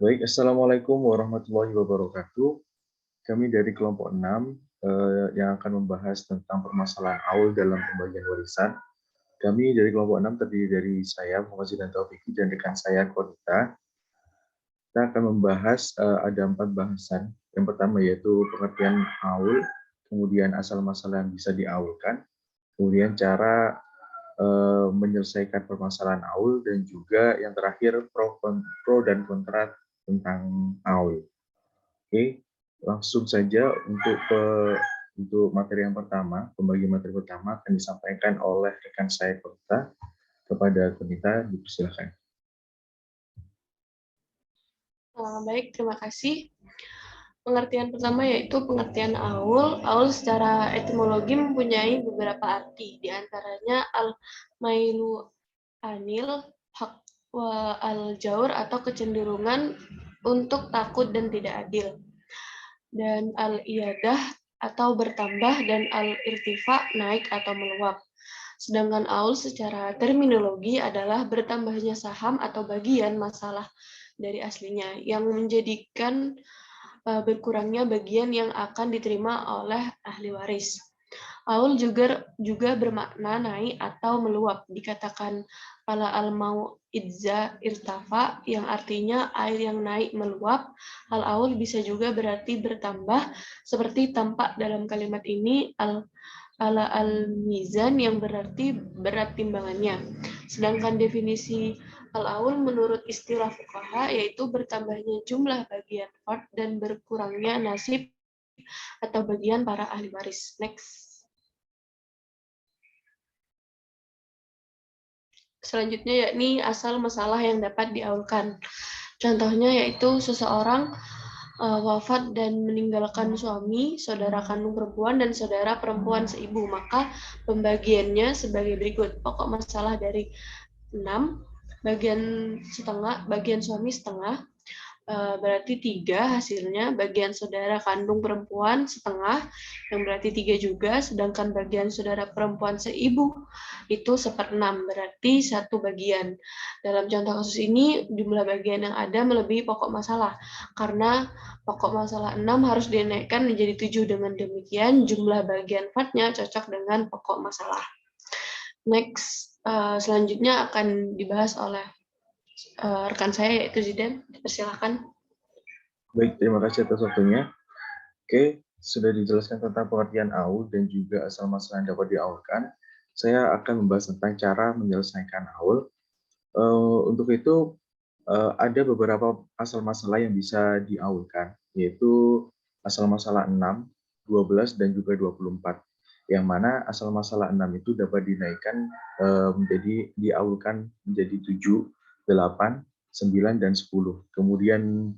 Baik, Assalamualaikum warahmatullahi wabarakatuh. Kami dari kelompok 6 yang akan membahas tentang permasalahan AUL dalam pembagian warisan. Kami dari kelompok 6 terdiri dari saya, Muhammad Zidan Taufiki, dan rekan saya, Konita. Kita akan membahas ada 4 bahasan. Yang pertama yaitu pengertian AUL, kemudian asal masalah yang bisa diaulkan, kemudian cara menyelesaikan permasalahan AUL, dan juga yang terakhir pro dan kontra tentang AUL. Oke, langsung saja untuk materi yang pertama, pembagian materi pertama akan disampaikan oleh rekan saya Konita. Kepada Konita, dipersilakan. Baik, terima kasih. Pengertian pertama yaitu pengertian aul. Aul secara etimologi mempunyai beberapa arti, di antaranya al-mailu anil, hak wa al-jaur atau kecenderungan untuk takut dan tidak adil. Dan al-iyadah atau bertambah, dan al-irtifa naik atau meluap. Sedangkan aul secara terminologi adalah bertambahnya saham atau bagian masalah dari aslinya yang menjadikan berkurangnya bagian yang akan diterima oleh ahli waris. Aul juga bermakna naik atau meluap. Dikatakan pala al-mau idza irtafa, yang artinya air yang naik meluap. Al-aul bisa juga berarti bertambah, seperti tampak dalam kalimat ini ala al-mizan, yang berarti berat timbangannya. Sedangkan definisi al-aul menurut istilah fuqaha yaitu bertambahnya jumlah bagian fard dan berkurangnya nasib atau bagian para ahli waris. Next. Selanjutnya yakni asal masalah yang dapat diaulkan. Contohnya yaitu seseorang wafat dan meninggalkan suami, saudara kandung perempuan, dan saudara perempuan seibu. Maka pembagiannya sebagai berikut. Pokok masalah dari 6, bagian suami setengah, berarti 3 hasilnya. Bagian saudara kandung perempuan setengah, yang berarti 3 juga. Sedangkan bagian saudara perempuan seibu itu 1/6, berarti 1 bagian. Dalam contoh kasus ini, jumlah bagian yang ada melebihi pokok masalah, karena pokok masalah 6 harus dinaikkan menjadi 7. Dengan demikian, jumlah bagian fardnya cocok dengan pokok masalah. Next, selanjutnya akan dibahas oleh rekan saya yaitu Zidan. Persilakan. Baik, terima kasih atas waktunya. Oke, sudah dijelaskan tentang pengertian AUL dan juga asal masalah yang dapat diaulkan. Saya akan membahas tentang cara menyelesaikan AUL. Untuk itu, ada beberapa asal masalah yang bisa diaulkan, yaitu asal masalah 6, 12, dan juga 24. Yang mana asal masalah 6 itu dapat dinaikkan diaulkan menjadi 7, 8, 9, dan 10. Kemudian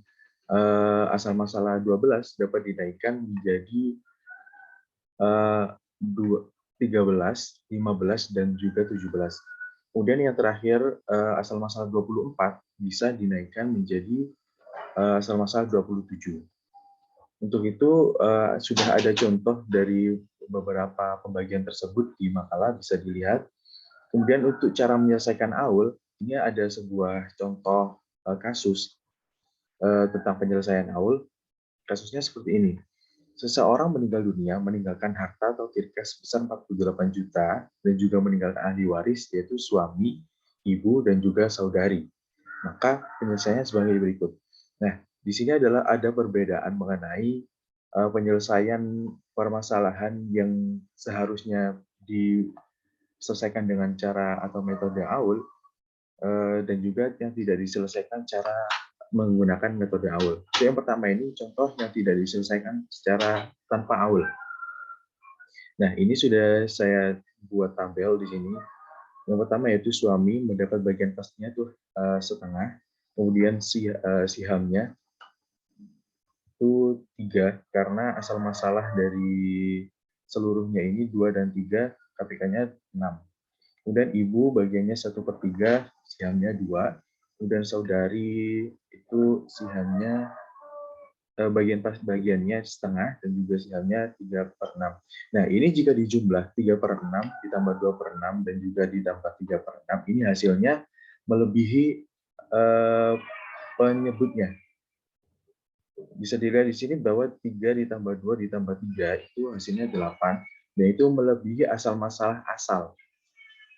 asal masalah 12 dapat dinaikkan menjadi 13, 15, dan juga 17. Kemudian yang terakhir, asal masalah 24 bisa dinaikkan menjadi asal masalah 27. Untuk itu, sudah ada contoh dari beberapa pembagian tersebut di makalah, bisa dilihat. Kemudian untuk cara menyelesaikan AUL, ini ada sebuah contoh kasus tentang penyelesaian AUL. Kasusnya seperti ini. Seseorang meninggal dunia meninggalkan harta atau tirkas sebesar 48 juta dan juga meninggalkan ahli waris, yaitu suami, ibu, dan juga saudari. Maka penyelesaiannya sebagai berikut. Nah, di sini ada perbedaan mengenai penyelesaian permasalahan yang seharusnya diselesaikan dengan cara atau metode AUL dan juga yang tidak diselesaikan cara menggunakan metode AUL. Yang pertama ini contoh yang tidak diselesaikan secara tanpa AUL. Nah, ini sudah saya buat tabel di sini. Yang pertama yaitu suami mendapat bagian pastinya tuh setengah, kemudian sihamnya itu 3, karena asal masalah dari seluruhnya ini 2 dan 3, KPK-nya 6. Kemudian ibu bagiannya 1/3, sihamnya 2. Kemudian saudari itu sihamnya bagiannya setengah dan juga sihamnya 3/6. Nah, ini jika dijumlah 3/6 ditambah 2/6 dan juga ditambah 3/6, ini hasilnya melebihi penyebutnya. Bisa dilihat di sini bahwa 3 ditambah 2 ditambah 3 itu hasilnya 8, dan itu melebihi asal masalah asal,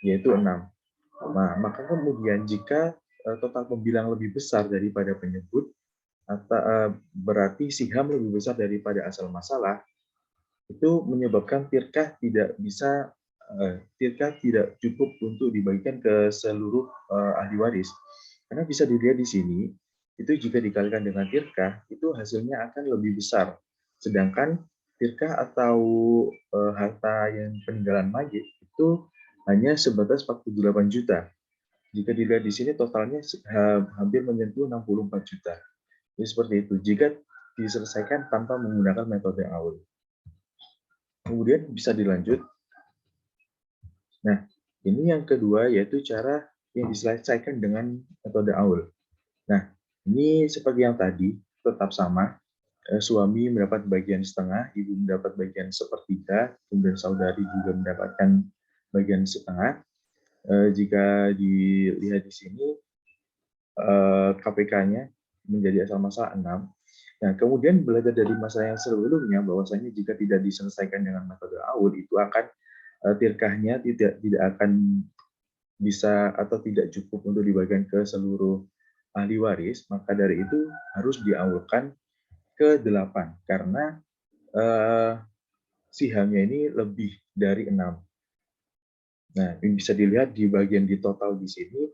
yaitu 6. Nah, maka kemudian jika total pembilang lebih besar daripada penyebut, atau berarti siham lebih besar daripada asal masalah, itu menyebabkan tirkah tidak cukup untuk dibagikan ke seluruh ahli waris. Karena bisa dilihat di sini, itu jika dikalikan dengan tirkah, itu hasilnya akan lebih besar. Sedangkan tirkah atau harta yang peninggalan mayit itu hanya sebatas 48 juta. Jika dilihat di sini totalnya hampir menyentuh 64 juta. Jadi seperti itu, jika diselesaikan tanpa menggunakan metode AUL. Kemudian bisa dilanjut. Nah, ini yang kedua yaitu cara yang diselesaikan dengan metode AUL. Nah, ini seperti yang tadi, tetap sama. Suami mendapat bagian setengah, ibu mendapat bagian sepertiga, kemudian saudari juga mendapatkan bagian setengah. Jika dilihat di sini, KPK-nya menjadi asal masalah 6. Nah, kemudian belajar dari masalah yang sebelumnya, bahwasanya jika tidak diselesaikan dengan metode AUL, itu akan tirkahnya tidak akan bisa atau tidak cukup untuk dibagikan ke seluruh ahli waris, maka dari itu harus diaulkan ke 8 karena sihamnya ini lebih dari 6. Nah, ini bisa dilihat di bagian di total di sini,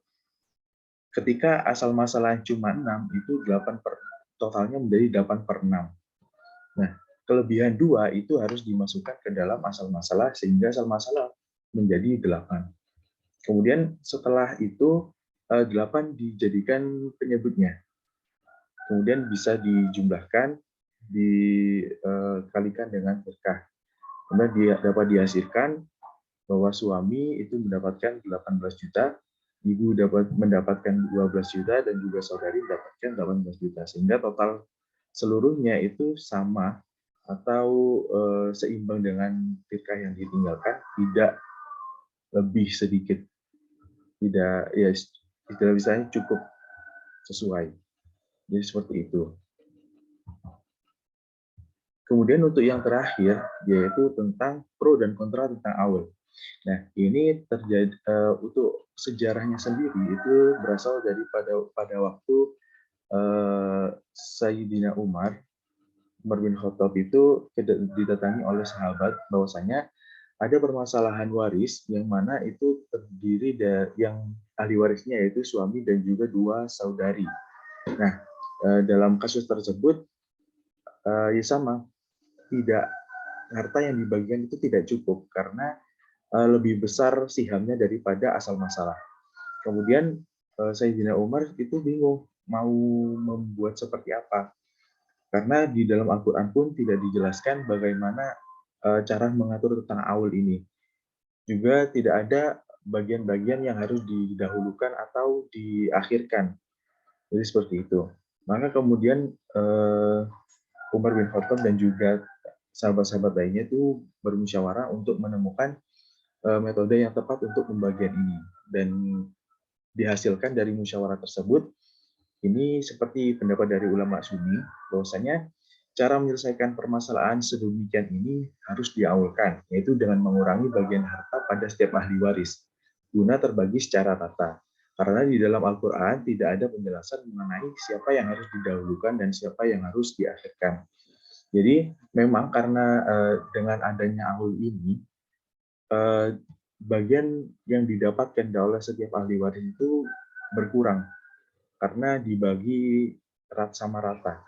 ketika asal masalah cuma 6, itu totalnya menjadi 8/6. Nah, kelebihan 2 itu harus dimasukkan ke dalam asal masalah sehingga asal masalah menjadi 8. Kemudian setelah itu 8 dijadikan penyebutnya. Kemudian bisa dijumlahkan, dikalikan dengan tirkah. Kemudian dapat dihasilkan bahwa suami itu mendapatkan 18 juta, ibu dapat mendapatkan 12 juta, dan juga saudari mendapatkan 18 juta. Sehingga total seluruhnya itu sama atau seimbang dengan tirkah yang ditinggalkan, tidak lebih sedikit, tidak ya istilah misalnya cukup sesuai. Jadi seperti itu. Kemudian untuk yang terakhir yaitu tentang pro dan kontra tentang AUL. Nah, ini terjadi untuk sejarahnya sendiri itu berasal dari pada waktu Sayyidina Umar bin Khattab itu didatangi oleh sahabat bahwasanya ada permasalahan waris yang mana itu terdiri dari yang ahli warisnya yaitu suami dan juga 2 saudari. Nah, dalam kasus tersebut ya sama, tidak harta yang dibagikan itu tidak cukup karena lebih besar sihamnya daripada asal masalah. Kemudian Sayyidina Umar itu bingung mau membuat seperti apa. Karena di dalam Al-Quran pun tidak dijelaskan bagaimana cara mengatur tentang AUL ini. Juga tidak ada bagian-bagian yang harus didahulukan atau diakhirkan. Jadi seperti itu. Maka kemudian Umar bin Khattab dan juga sahabat-sahabat lainnya itu bermusyawarah untuk menemukan metode yang tepat untuk pembagian ini. Dan dihasilkan dari musyawarah tersebut, ini seperti pendapat dari ulama Sunni, bahwasanya cara menyelesaikan permasalahan sedemikian ini harus diaulkan, yaitu dengan mengurangi bagian harta pada setiap ahli waris, guna terbagi secara rata. Karena di dalam Al-Quran tidak ada penjelasan mengenai siapa yang harus didahulukan dan siapa yang harus diakhirkan. Jadi memang karena dengan adanya AUL ini, bagian yang didapatkan oleh setiap ahli waris itu berkurang karena dibagi sama rata.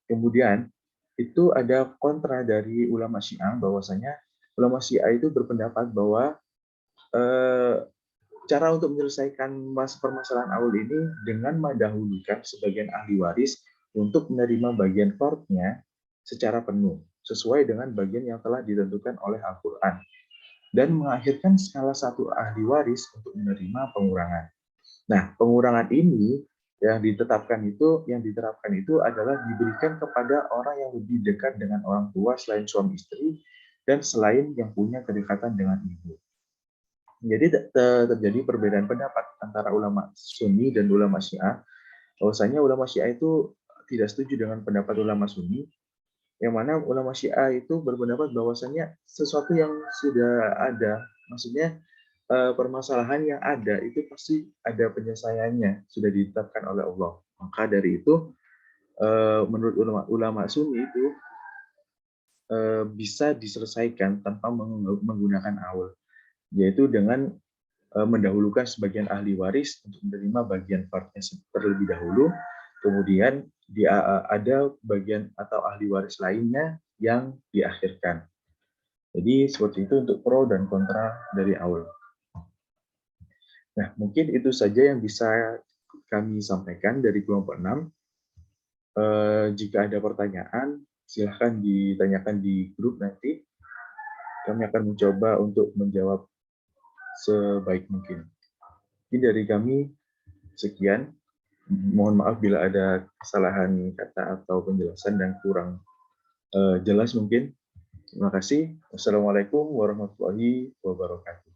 Kemudian itu ada kontra dari ulama Syiah bahwasanya ulama Syiah itu berpendapat bahwa cara untuk menyelesaikan permasalahan AUL ini dengan mendahulukan sebagian ahli waris untuk menerima bagian fardnya secara penuh sesuai dengan bagian yang telah ditentukan oleh Al-Quran dan mengakhirkan salah satu ahli waris untuk menerima pengurangan. Nah, pengurangan ini yang diterapkan itu adalah diberikan kepada orang yang lebih dekat dengan orang tua selain suami istri dan selain yang punya kedekatan dengan ibu. Jadi terjadi perbedaan pendapat antara ulama Sunni dan ulama Syiah. Bahwasanya ulama Syiah itu tidak setuju dengan pendapat ulama Sunni, yang mana ulama Syiah itu berpendapat bahwasannya sesuatu yang sudah ada, maksudnya permasalahan yang ada itu pasti ada penyelesaiannya, sudah ditetapkan oleh Allah. Maka dari itu, menurut ulama Sunni itu bisa diselesaikan tanpa menggunakan aul, yaitu dengan mendahulukan sebagian ahli waris untuk menerima bagian partnya terlebih dahulu, kemudian ada bagian atau ahli waris lainnya yang diakhirkan. Jadi seperti itu untuk pro dan kontra dari aul. Nah, mungkin itu saja yang bisa kami sampaikan dari kelompok 6. Jika ada pertanyaan, silahkan ditanyakan di grup nanti. Kami akan mencoba untuk menjawab sebaik mungkin. Ini dari kami, sekian. Mohon maaf bila ada kesalahan kata atau penjelasan dan kurang jelas mungkin. Terima kasih. Wassalamualaikum warahmatullahi wabarakatuh.